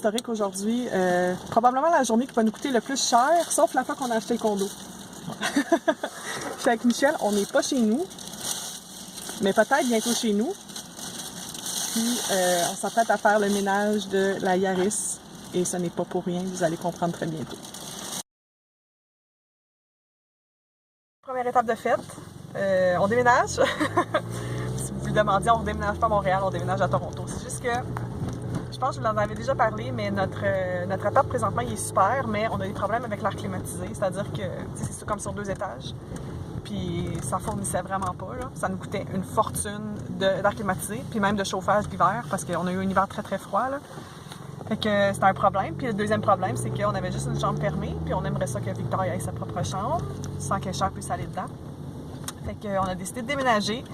historique aujourd'hui. Probablement la journée qui va nous coûter le plus cher, sauf la fois qu'on a acheté le condo. Je suis avec Michel, on n'est pas chez nous, mais peut-être bientôt chez nous. Puis on s'apprête à faire le ménage de la Yaris et ce n'est pas pour rien, vous allez comprendre très bientôt. Première étape de fête, on déménage. Si vous vous le demandiez, on ne déménage pas à Montréal, on déménage à Toronto. C'est juste que, je pense que je vous en avais déjà parlé, mais notre appart présentement il est super, mais on a des problèmes avec l'air climatisé, c'est-à-dire que c'est comme sur 2 étages. Puis ça fournissait vraiment pas, là. Ça nous coûtait une fortune d'air climatisé, puis même de chauffage l'hiver, parce qu'on a eu un hiver très très froid, là. Fait que c'était un problème. Puis le deuxième problème, c'est qu'on avait juste une chambre fermée, puis on aimerait ça que Victor ait sa propre chambre, sans que Cher puisse aller dedans. Fait qu'on a décidé de déménager.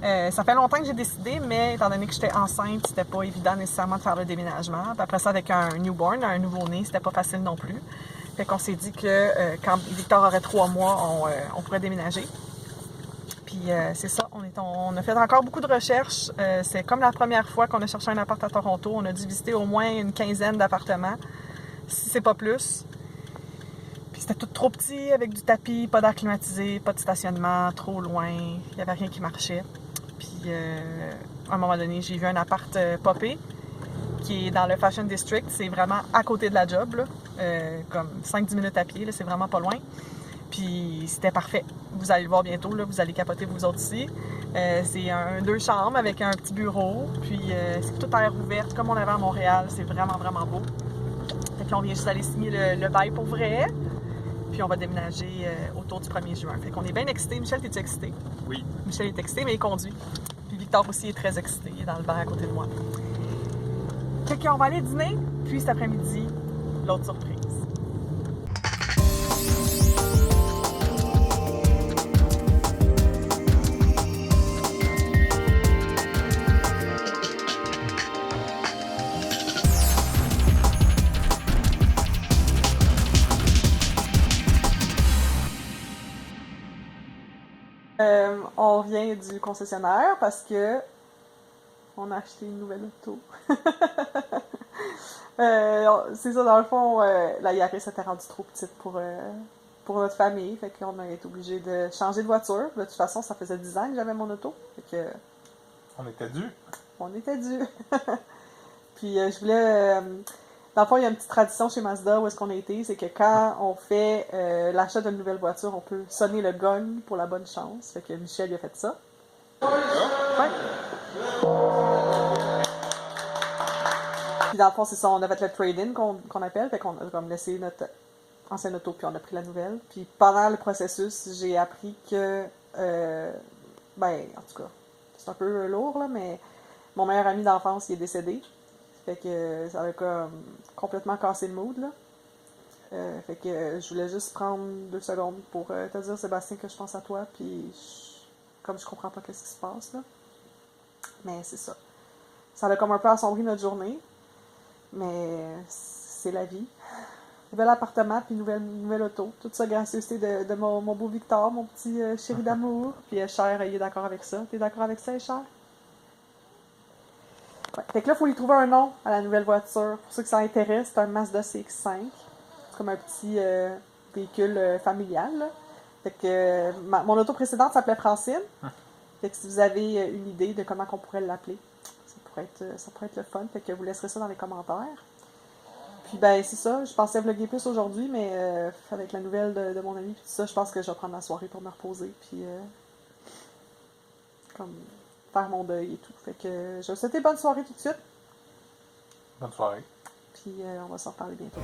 Ça fait longtemps que j'ai décidé, mais étant donné que j'étais enceinte, c'était pas évident nécessairement de faire le déménagement. Puis après ça, avec un newborn, un nouveau-né, c'était pas facile non plus. Fait qu'on s'est dit que quand Victor aurait 3 mois, on pourrait déménager. Puis c'est ça, on a fait encore beaucoup de recherches. C'est comme la première fois qu'on a cherché un appart à Toronto. On a dû visiter au moins une quinzaine d'appartements, si c'est pas plus. Puis c'était tout trop petit, avec du tapis, pas d'air climatisé, pas de stationnement, trop loin. Il n'y avait rien qui marchait. Puis à un moment donné, j'ai vu un appart popé qui est dans le Fashion District. C'est vraiment à côté de la job, là. Comme 5-10 minutes à pied, là, c'est vraiment pas loin. Puis c'était parfait. Vous allez le voir bientôt, là, vous allez capoter vous autres ici. C'est 2 chambres avec un petit bureau. Puis c'est tout à air ouverte, comme on avait à Montréal. C'est vraiment, vraiment beau. Fait que là, on vient juste aller signer le bail pour vrai. Puis on va déménager autour du 1er juin. Fait qu'on est bien excités. Michel, t'es-tu excité? Oui. Michel est excité, mais il conduit. Puis Victor aussi est très excité. Il est dans le banc à côté de moi. Fait qu'on va aller dîner. Puis cet après-midi, l'autre surprise. On revient du concessionnaire parce que on a acheté une nouvelle auto. C'est ça, dans le fond, la Yaris était rendue trop petite pour notre famille. Fait qu'on a été obligé de changer de voiture. De toute façon, ça faisait 10 ans que j'avais mon auto. Fait que On était dû. on était dû. Puis je voulais... dans le fond, il y a une petite tradition chez Mazda où est-ce qu'on a été, c'est que quand on fait l'achat d'une nouvelle voiture, on peut sonner le gong pour la bonne chance. Fait que Michel il a fait ça. Ouais. Puis dans le fond, c'est ça, on a fait le trade-in qu'on appelle, fait qu'on a comme laissé notre ancienne auto, puis on a pris la nouvelle. Puis pendant le processus, j'ai appris que, en tout cas, c'est un peu lourd, là, mais mon meilleur ami d'enfance, il est décédé. Fait que ça a comme complètement cassé le mood, là. Fait que je voulais juste prendre 2 secondes pour te dire, Sébastien, que je pense à toi, puis comme je comprends pas qu'est-ce qui se passe, là. Mais c'est ça. Ça a comme un peu assombri notre journée, mais c'est la vie. Nouvel appartement, puis nouvelle auto. Tout ça gracieuseté de mon beau Victor, mon petit chéri d'amour. Puis Cher, il est d'accord avec ça. T'es d'accord avec ça, Cher? Ouais. Fait que là, il faut lui trouver un nom à la nouvelle voiture. Pour ceux qui s'en intéressent, c'est un Mazda CX-5. C'est comme un petit véhicule familial, là. Fait que mon auto précédente s'appelait Francine. Fait que si vous avez une idée de comment on pourrait l'appeler, ça pourrait être le fun. Fait que vous laisserez ça dans les commentaires. Puis ben c'est ça, je pensais vlogger plus aujourd'hui, mais avec la nouvelle de mon ami, puis tout ça, je pense que je vais prendre la soirée pour me reposer, puis comme faire mon deuil et tout. Fait que je vais vous souhaiter bonne soirée tout de suite. Bonne soirée. Puis on va s'en reparler bientôt.